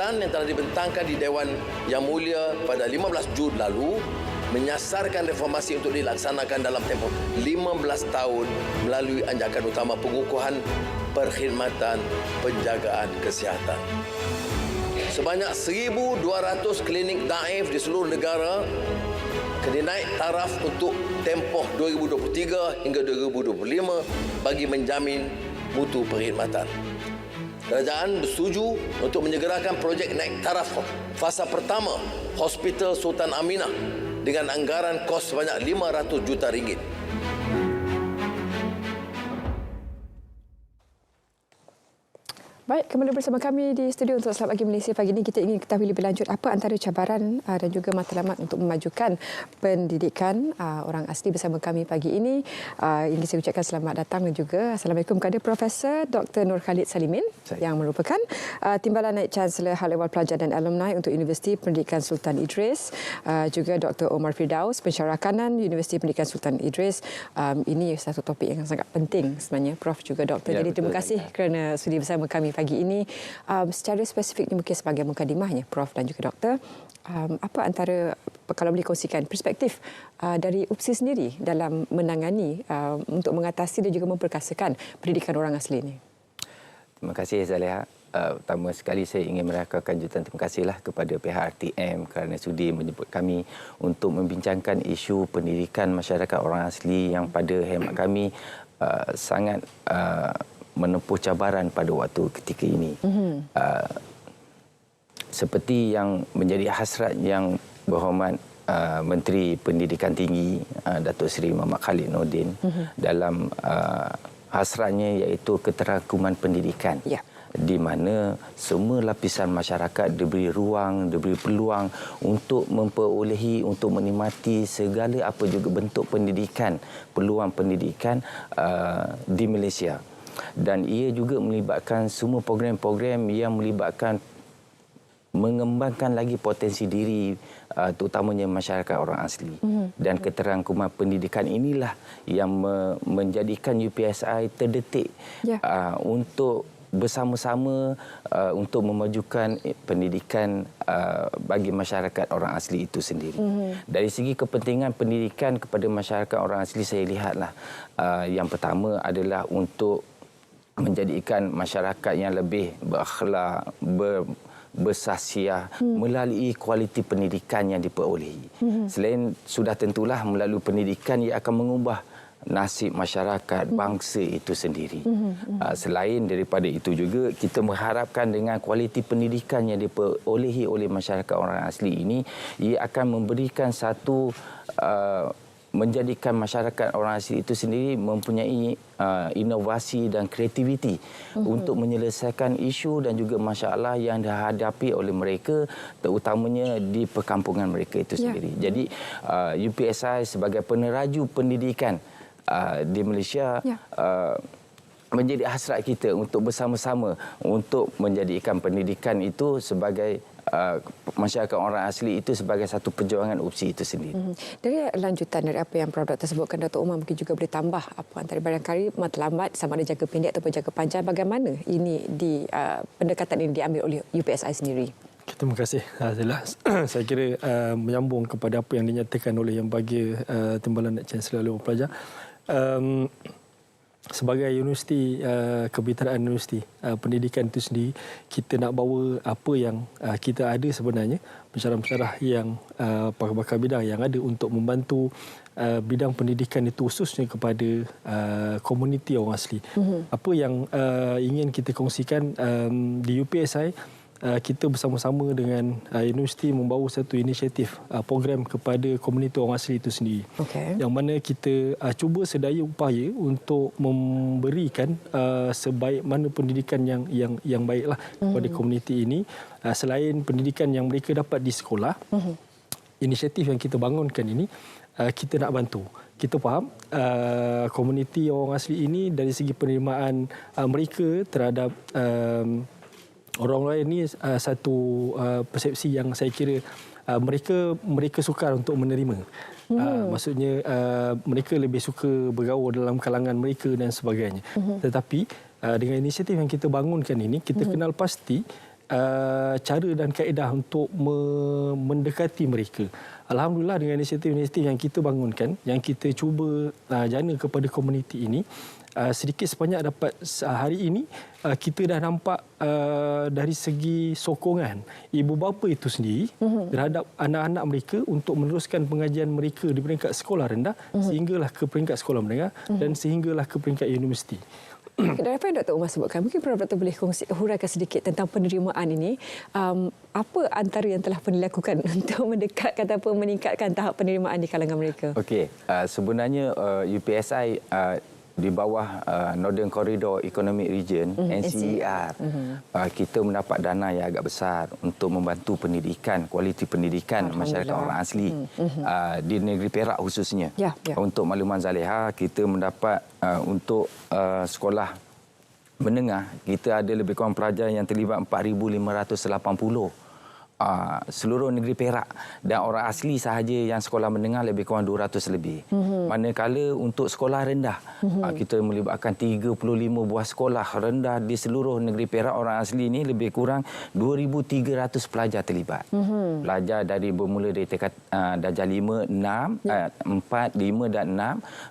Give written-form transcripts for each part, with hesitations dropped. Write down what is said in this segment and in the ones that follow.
kerajaan yang telah dibentangkan di Dewan Yang Mulia pada 15 Jun lalu menyasarkan reformasi untuk dilaksanakan dalam tempoh 15 tahun melalui anjakan utama pengukuhan perkhidmatan penjagaan kesihatan. Sebanyak 1,200 klinik daif di seluruh negara kena naik taraf untuk tempoh 2023 hingga 2025 bagi menjamin mutu perkhidmatan. Kerajaan bersetuju untuk menyegerakan projek naik taraf fasa pertama Hospital Sultan Aminah dengan anggaran kos sebanyak RM500 juta. Baik, kembali bersama kami di studio untuk Selamat Pagi Malaysia. Pagi ini kita ingin ketahui lebih lanjut apa antara cabaran dan juga matlamat untuk memajukan pendidikan orang asli. Bersama kami pagi ini ingin saya ucapkan selamat datang dan juga Assalamualaikum kepada Profesor Dr. Nur Khalid Salimin yang merupakan Timbalan Naib Chancellor Hal Ehwal Pelajar dan Alumni untuk Universiti Pendidikan Sultan Idris, juga Dr. Omar Firdaus, Pensyarah Kanan Universiti Pendidikan Sultan Idris. Ini satu topik yang sangat penting sebenarnya, Prof juga Doktor. Jadi terima kasih kerana sudi bersama kami pagi ini. Secara spesifik ini mungkin sebagai mukadimahnya Prof dan juga Doktor, apa antara, kalau boleh kongsikan perspektif dari UPSI sendiri dalam menangani untuk mengatasi dan juga memperkasakan pendidikan orang asli ini? Terima kasih Zaliha. Pertama sekali saya ingin merakamkan jutaan terima kasihlah kepada pihak RTM kerana sudi menjemput kami untuk membincangkan isu pendidikan masyarakat orang asli yang pada hemat kami sangat menempuh cabaran pada waktu ketika ini. Seperti yang menjadi hasrat yang berhormat Menteri Pendidikan Tinggi Datuk Seri Muhammad Khalid Nordin dalam hasratnya iaitu keterangkuman pendidikan. Ya. Di mana semua lapisan masyarakat diberi ruang, diberi peluang untuk memperolehi, untuk menikmati segala apa juga bentuk pendidikan, peluang pendidikan di Malaysia. Dan ia juga melibatkan semua program-program yang melibatkan mengembangkan lagi potensi diri terutamanya masyarakat orang asli. Dan keterangkuman pendidikan inilah yang menjadikan UPSI terdetik untuk bersama-sama untuk memajukan pendidikan bagi masyarakat orang asli itu sendiri. Dari segi kepentingan pendidikan kepada masyarakat orang asli, saya lihatlah yang pertama adalah untuk menjadikan masyarakat yang lebih berakhlak, bersahsiah melalui kualiti pendidikan yang diperolehi. Selain sudah tentulah melalui pendidikan ia akan mengubah nasib masyarakat bangsa itu sendiri. Selain daripada itu juga kita mengharapkan dengan kualiti pendidikan yang diperolehi oleh masyarakat orang asli ini, ia akan memberikan satu menjadikan masyarakat orang asli itu sendiri mempunyai inovasi dan kreativiti untuk menyelesaikan isu dan juga masalah yang dihadapi oleh mereka, terutamanya di perkampungan mereka itu sendiri. Jadi UPSI sebagai peneraju pendidikan di Malaysia menjadi hasrat kita untuk bersama-sama untuk menjadikan pendidikan itu sebagai masyarakat orang asli itu sebagai satu perjuangan UPSI itu sendiri. Dari lanjutan dari apa yang Prof Dr sebutkan, Dr Umar mungkin juga boleh tambah apa antara barangkali matlamat sama ada jangka pendek ataupun jangka panjang, bagaimana ini pendekatan ini diambil oleh UPSI sendiri? Terima kasih Azila. Saya kira menyambung kepada apa yang dinyatakan oleh yang bagi Timbalan Naib Chancellor Hal Ehwal Pelajar. Sebagai universiti, kebiteraan universiti pendidikan itu sendiri, kita nak bawa apa yang kita ada sebenarnya, pensyarah-pensyarah yang pakar-pakar bidang yang ada untuk membantu bidang pendidikan itu khususnya kepada komuniti orang asli. Apa yang ingin kita kongsikan di UPSI, kita bersama-sama dengan universiti membawa satu inisiatif program kepada komuniti orang asli itu sendiri. Yang mana kita cuba sedaya upaya untuk memberikan sebaik mana pendidikan yang baiklah kepada komuniti ini. Selain pendidikan yang mereka dapat di sekolah, inisiatif yang kita bangunkan ini kita nak bantu. Kita faham komuniti orang asli ini dari segi penerimaan mereka terhadap orang lain ni satu persepsi yang saya kira mereka sukar untuk menerima. Maksudnya mereka lebih suka bergaul dalam kalangan mereka dan sebagainya. Tetapi dengan inisiatif yang kita bangunkan ini, kita kenal pasti cara dan kaedah untuk mendekati mereka. Alhamdulillah dengan inisiatif-inisiatif yang kita bangunkan, yang kita cuba jana kepada komuniti ini, sedikit sebanyak dapat hari ini kita dah nampak dari segi sokongan ibu bapa itu sendiri terhadap anak-anak mereka untuk meneruskan pengajian mereka di peringkat sekolah rendah sehinggalah ke peringkat sekolah menengah dan sehinggalah ke peringkat universiti. Dari apa yang Dr. Umar sebutkan, mungkin Prof. Dr. boleh huraikan sedikit tentang penerimaan ini. Apa antara yang telah pun dilakukan untuk mendekatkan ataupun meningkatkan tahap penerimaan di kalangan mereka? Okey, sebenarnya UPSI di bawah Northern Corridor Economic Region, NCER, kita mendapat dana yang agak besar untuk membantu pendidikan, kualiti pendidikan masyarakat orang asli di negeri Perak khususnya. Untuk makluman Zaleha, kita mendapat untuk sekolah menengah, kita ada lebih kurang pelajar yang terlibat 4,580. Seluruh negeri Perak, dan orang asli sahaja yang sekolah menengah lebih kurang 200 lebih. Manakala untuk sekolah rendah, kita melibatkan 35 buah sekolah rendah di seluruh negeri Perak. Orang asli ini lebih kurang 2,300 pelajar terlibat. Pelajar dari bermula dari tingkat darjah 5, 6, 4, 5 dan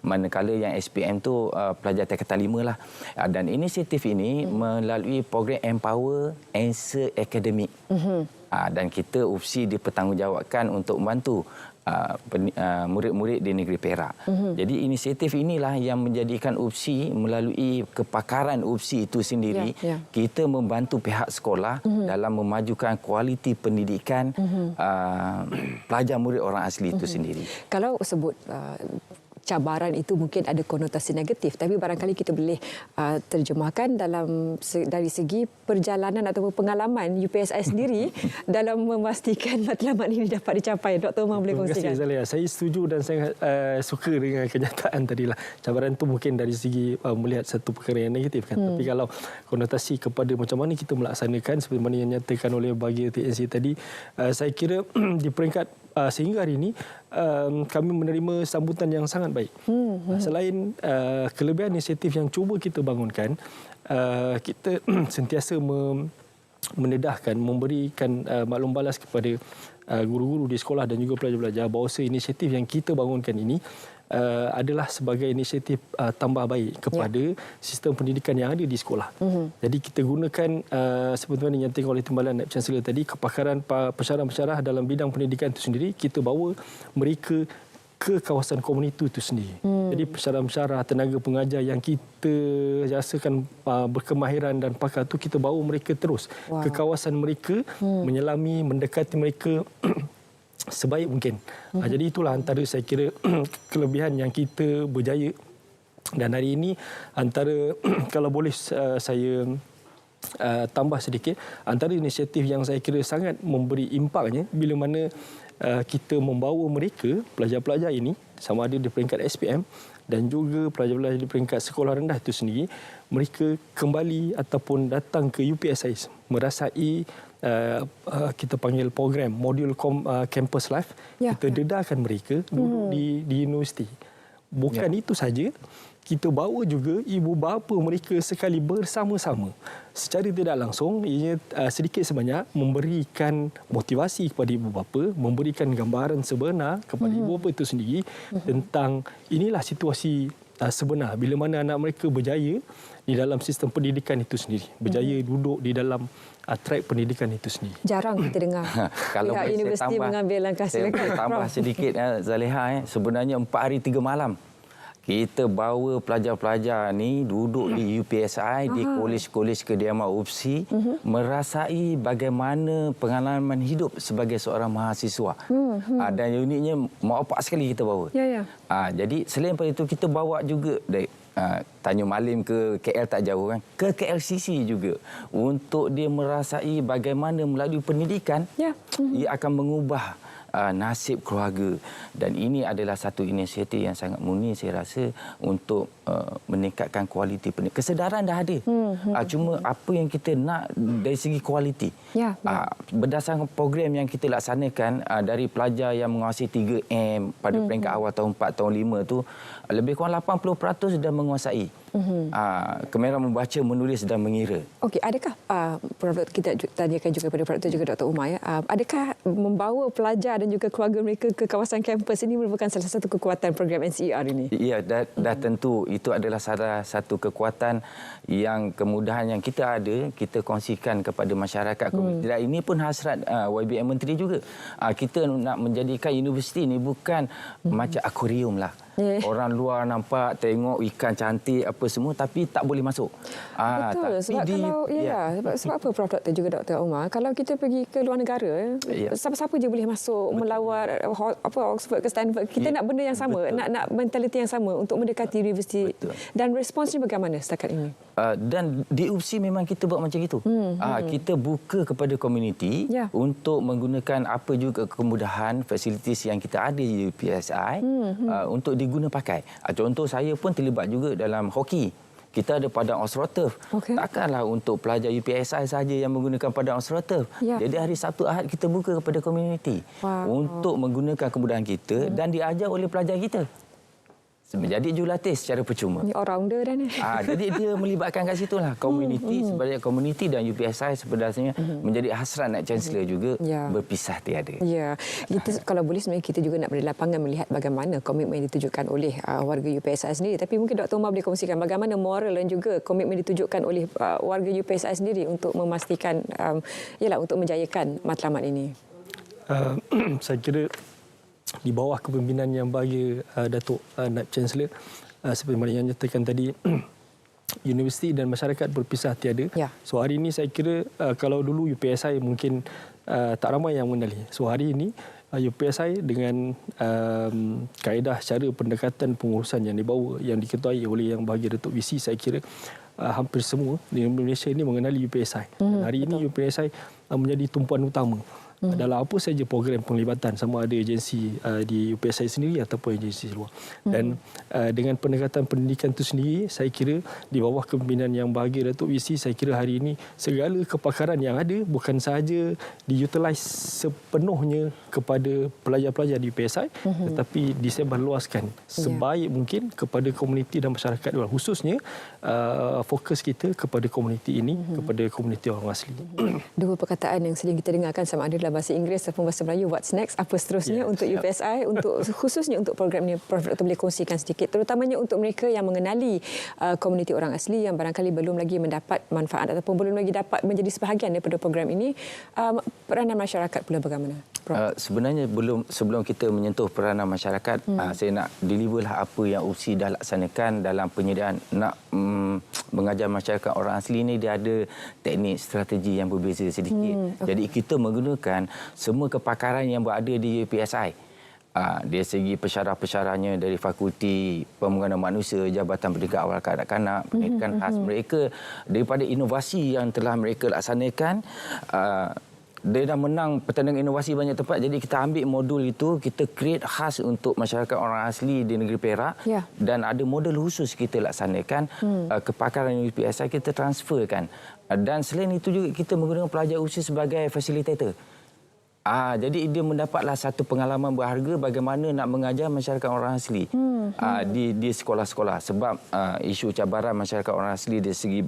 6. Manakala yang SPM tu pelajar tingkatan 5 lah. Dan inisiatif ini melalui program Empower Answer Academic. Dan kita UPSI dipertanggungjawabkan untuk membantu murid-murid di negeri Perak. Jadi inisiatif inilah yang menjadikan UPSI melalui kepakaran UPSI itu sendiri, kita membantu pihak sekolah dalam memajukan kualiti pendidikan pelajar murid orang asli itu sendiri. Kalau sebut cabaran itu mungkin ada konotasi negatif, tapi barangkali kita boleh terjemahkan dari segi perjalanan ataupun pengalaman UPSI sendiri dalam memastikan matlamat ini dapat dicapai. Dr. Umar boleh kongsikan. Terima kasih Zalia. Saya setuju dan saya suka dengan kenyataan tadilah. Cabaran itu mungkin dari segi melihat satu perkara yang negatif kan. Tapi kalau konotasi kepada macam mana kita melaksanakan seperti mana yang nyatakan oleh bagi TNC tadi, saya kira di peringkat sehingga hari ini kami menerima sambutan yang sangat baik. Selain kelebihan inisiatif yang cuba kita bangunkan, kita sentiasa mendedahkan, memberikan maklum balas kepada guru-guru di sekolah dan juga pelajar-pelajar bahawa inisiatif yang kita bangunkan ini adalah sebagai inisiatif tambah baik kepada sistem pendidikan yang ada di sekolah. Jadi kita gunakan seperti mana dinyatakan oleh Timbalan Naib Chancellor tadi, kepakaran pensyarah-pensyarah dalam bidang pendidikan itu sendiri, kita bawa mereka ke kawasan komuniti itu sendiri. Jadi pensyarah-pensyarah, tenaga pengajar yang kita rasakan berkemahiran dan pakar itu, kita bawa mereka terus ke kawasan mereka, menyelami, mendekati mereka sebaik mungkin. Jadi itulah antara saya kira kelebihan yang kita berjaya. Dan hari ini antara kalau boleh saya tambah sedikit, antara inisiatif yang saya kira sangat memberi impaknya bila mana kita membawa mereka, pelajar-pelajar ini, sama ada di peringkat SPM dan juga pelajar-pelajar di peringkat sekolah rendah itu sendiri, mereka kembali ataupun datang ke UPSI merasai kita panggil program modul campus life. Kita dedahkan mereka duduk di universiti. Bukan itu saja, kita bawa juga ibu bapa mereka sekali bersama-sama secara tidak langsung, ianya sedikit sebanyak memberikan motivasi kepada ibu bapa, memberikan gambaran sebenar kepada ibu bapa itu sendiri tentang inilah situasi sebenar bila mana anak mereka berjaya di dalam sistem pendidikan itu sendiri, berjaya duduk di dalam track pendidikan itu sendiri. Jarang kita dengar kalau pihak universiti mengambil langkah silakan. Saya tambah sedikit Zaleha, sebenarnya 4 hari 3 malam kita bawa pelajar-pelajar ni duduk di UPSI, di kolej-kolej kediaman UPSI, merasai bagaimana pengalaman hidup sebagai seorang mahasiswa. Dan uniknya mak opak sekali kita bawa. Jadi selain daripada itu, kita bawa juga dari Tanjung Malim ke KL tak jauh kan, ke KLCC juga, untuk dia merasai bagaimana melalui pendidikan ia akan mengubah nasib keluarga. Dan ini adalah satu inisiatif yang sangat murni saya rasa untuk meningkatkan kualiti pendidikan. Kesedaran dah ada. Cuma apa yang kita nak dari segi kualiti. Berdasarkan program yang kita laksanakan dari pelajar yang menguasai 3M pada peringkat awal tahun 4, tahun 5 tu, lebih kurang 80% dah menguasai. Kamera membaca, menulis dan mengira. Okey, adakah Prof. kita tanyakan juga kepada Prof. juga Dr. Umar ya, adakah membawa pelajar dan juga keluarga mereka ke kawasan kampus ini merupakan salah satu kekuatan program NCER ini? Ya, dah tentu itu adalah salah satu kekuatan yang kemudahan yang kita ada, kita kongsikan kepada masyarakat. Dan ini pun hasrat YBN Menteri juga. Kita nak menjadikan universiti ini bukan macam akuarium lah. Orang luar nampak, tengok ikan cantik apa semua tapi tak boleh masuk. Betul. Sebab sebab apa Prof. Dr. juga Dr. Umar, kalau kita pergi ke luar negara, siapa-siapa je boleh masuk melawat Oxford ke Stanford. Kita nak benda yang sama, nak mentaliti yang sama untuk mendekati universiti. Dan responsnya bagaimana setakat ini? Dan di UPSI memang kita buat macam itu. Kita buka kepada komuniti untuk menggunakan apa juga kemudahan fasilitis yang kita ada di UPSI untuk diguna pakai. Contoh saya pun terlibat juga dalam hoki. Kita ada padang AustroTurf. Takkanlah untuk pelajar UPSI saja yang menggunakan padang AustroTurf. Jadi hari Sabtu Ahad kita buka kepada komuniti untuk menggunakan kemudahan kita dan diajar oleh pelajar kita. Menjadi jurulatih secara percuma. Ini all-rounder dah ni. Jadi dia melibatkan kat situ lah. Komuniti, sebagai komuniti dan UPSI sebenarnya menjadi hasrat nak Chancellor juga berpisah tiada. Ya, kita kalau boleh sebenarnya kita juga nak berlapangan melihat bagaimana komitmen yang ditujukan oleh warga UPSI sendiri. Tapi mungkin Dr. Umar boleh kongsikan bagaimana moral dan juga komitmen ditujukan oleh warga UPSI sendiri untuk memastikan, untuk menjayakan matlamat ini. Saya kira di bawah kepimpinan yang bahagia Datuk Naib Chancellor, seperti mana yang nyatakan tadi, universiti dan masyarakat berpisah tiada. So hari ini saya kira kalau dulu UPSI mungkin tak ramai yang mengenali. So hari ini UPSI dengan kaedah cara pendekatan pengurusan yang dibawa, yang diketuai oleh yang bahagia Datuk VC, saya kira hampir semua di Malaysia ini mengenali UPSI. Dan hari ini UPSI menjadi tumpuan utama dalam apa saja program penglibatan, sama ada agensi di UPSI sendiri ataupun agensi luar. Dan dengan pendekatan pendidikan itu sendiri, saya kira di bawah kepimpinan yang bahagia Datuk VC, saya kira hari ini segala kepakaran yang ada bukan sahaja diutilize sepenuhnya kepada pelajar-pelajar di UPSI, tetapi disebarluaskan sebaik mungkin kepada komuniti dan masyarakat luar. Khususnya fokus kita kepada komuniti ini, kepada komuniti orang asli. Dua perkataan yang sering kita dengarkan sama ada dalam bahasa Inggeris ataupun bahasa Melayu, what's next, apa seterusnya untuk UPSI, untuk khususnya untuk program ini, Prof. Dr. boleh kongsikan sedikit, terutamanya untuk mereka yang mengenali komuniti orang asli yang barangkali belum lagi mendapat manfaat ataupun belum lagi dapat menjadi sebahagian daripada program ini. Peranan masyarakat pula bagaimana, Prof? Sebenarnya sebelum kita menyentuh peranan masyarakat, saya nak deliverlah apa yang UPSI dah laksanakan dalam penyediaan nak mengajar masyarakat orang asli ini. Dia ada teknik strategi yang berbeza sedikit. Jadi kita menggunakan semua kepakaran yang berada di UPSI. Dari segi pensyarah-pensyarahnya dari Fakulti Pembangunan Manusia, Jabatan Pendidikan Awal Kanak-kanak, pendidikan khas mereka, daripada inovasi yang telah mereka laksanakan. Dia dah menang pertandingan inovasi banyak tempat. Jadi kita ambil modul itu, kita create khas untuk masyarakat orang asli di negeri Perak. Dan ada modul khusus kita laksanakan. Kepakaran UPSI kita transferkan. Dan selain itu juga kita menggunakan pelajar usia sebagai facilitator. Jadi dia mendapatlah satu pengalaman berharga bagaimana nak mengajar masyarakat orang asli di sekolah-sekolah. Sebab isu cabaran masyarakat orang asli dari segi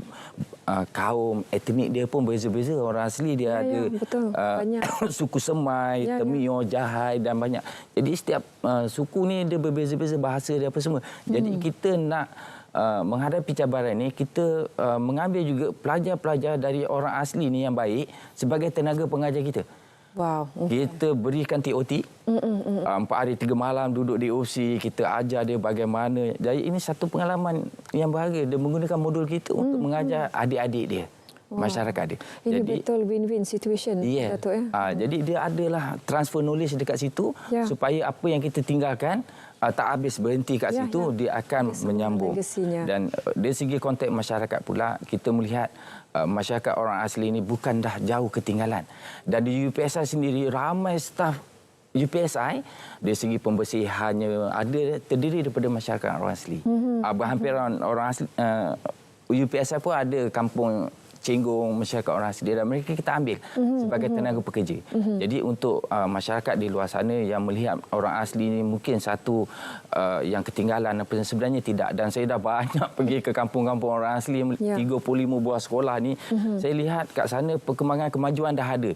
kaum, etnik dia pun berbeza-beza. Orang asli dia ada suku Semai, Temio, Jahai dan banyak. Jadi setiap suku ni dia berbeza-beza bahasa dia apa semua. Jadi kita nak menghadapi cabaran ini, kita mengambil juga pelajar-pelajar dari orang asli ni yang baik sebagai tenaga pengajar kita. Kita berikan TOT 4 hari 3 malam duduk di OC, kita ajar dia bagaimana. Jadi ini satu pengalaman yang berharga. Dia menggunakan modul kita untuk mengajar adik-adik dia, masyarakat dia. Ini jadi, betul win-win situation, Datuk, ya? Jadi dia adalah transfer knowledge dekat situ supaya apa yang kita tinggalkan tak habis berhenti kat situ, dia akan menyambung. Dan dari segi konteks masyarakat pula, kita melihat masyarakat orang asli ini bukan dah jauh ketinggalan. Dan di UPSI sendiri ramai staf UPSI dari segi pembersihannya terdiri daripada masyarakat orang asli. Berhampiran orang asli. UPSI pun ada kampung cenggung masyarakat orang asli dan mereka kita ambil sebagai tenaga pekerja. Jadi untuk masyarakat di luar sana yang melihat orang asli ini mungkin satu yang ketinggalan, sebenarnya tidak. Dan saya dah banyak pergi ke kampung-kampung orang asli, 35 buah sekolah ni. Saya lihat kat sana perkembangan kemajuan dah ada.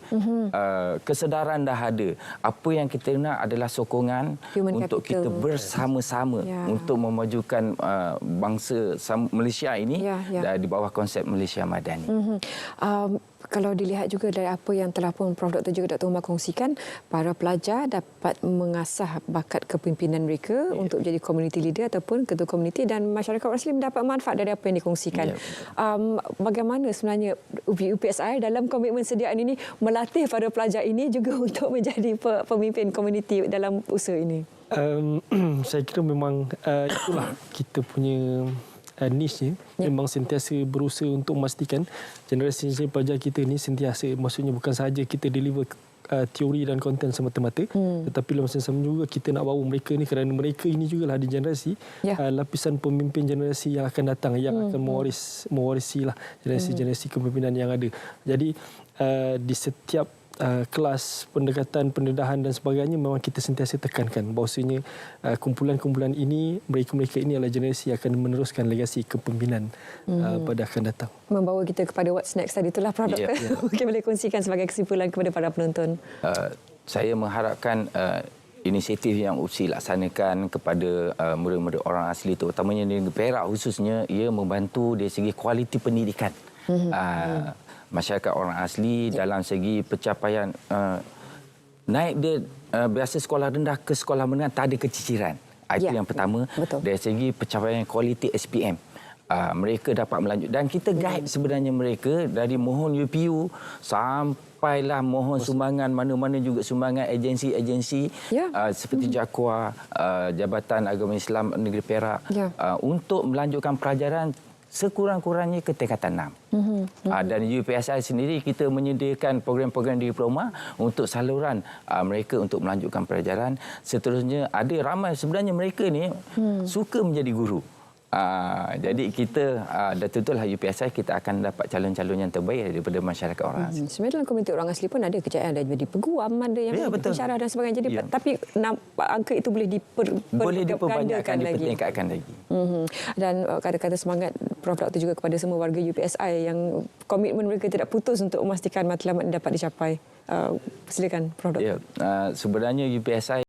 Kesedaran dah ada. Apa yang kita nak adalah sokongan untuk kita bersama-sama untuk memajukan bangsa Malaysia ini di bawah konsep Malaysia Madani. Kalau dilihat juga dari apa yang telah pun Prof. Dr. juga Dr. Umar kongsikan, para pelajar dapat mengasah bakat kepimpinan mereka untuk jadi community leader ataupun ketua komuniti, dan masyarakat orang asli mendapat manfaat dari apa yang dikongsikan. Bagaimana sebenarnya UPSI dalam komitmen sediaan ini melatih para pelajar ini juga untuk menjadi pemimpin komuniti dalam usaha ini? Saya kira memang itulah kita punya niche memang sentiasa berusaha untuk memastikan generasi pelajar kita ni sentiasa, maksudnya bukan sahaja kita deliver teori dan konten semata-mata, tetapi dalam masa sama juga kita nak bawa mereka ni, kerana mereka ini jugalah di generasi lapisan pemimpin generasi yang akan datang, yang akan mewarisi lah generasi-generasi kepimpinan yang ada. Jadi di setiap kelas pendekatan, pendedahan dan sebagainya memang kita sentiasa tekankan bahawasanya kumpulan-kumpulan ini, mereka-mereka ini adalah generasi yang akan meneruskan legasi kepimpinan pada akan datang. Membawa kita kepada what's next tadi, itulah Prof. Doktor. Mungkin boleh kongsikan sebagai kesimpulan kepada para penonton. Saya mengharapkan inisiatif yang UPSI laksanakan kepada murid-murid orang asli, terutamanya di negeri Perak khususnya, ia membantu dari segi kualiti pendidikan. Masyarakat orang asli dalam segi pencapaian naik dia biasa sekolah rendah ke sekolah menengah tak ada keciciran. Itu yang pertama. Dari segi pencapaian kualiti SPM, mereka dapat melanjut dan kita guide sebenarnya mereka dari mohon UPU sampailah mohon sumbangan mana-mana juga sumbangan agensi-agensi seperti JAKUA, Jabatan Agama Islam Negeri Perak, untuk melanjutkan pelajaran sekurang-kurangnya ke tingkatan 6. Dan UPSI sendiri kita menyediakan program-program diploma untuk saluran mereka untuk melanjutkan pelajaran. Seterusnya ada ramai sebenarnya mereka ni suka menjadi guru. Jadi kita dah tentulah UPSI kita akan dapat calon-calon yang terbaik daripada masyarakat orang asli. Sebenarnya dalam komuniti orang asli pun ada kejayaan, ada jadi peguam, ada yang pensyarah dan sebagainya. Jadi tapi angka itu boleh diperbanyakkan lagi, dipertingkatkan lagi. Dan kata-kata semangat Prof. Dr. juga kepada semua warga UPSI yang komitmen mereka tidak putus untuk memastikan matlamat dapat dicapai. Silakan Prof. Dr. Sebenarnya UPSI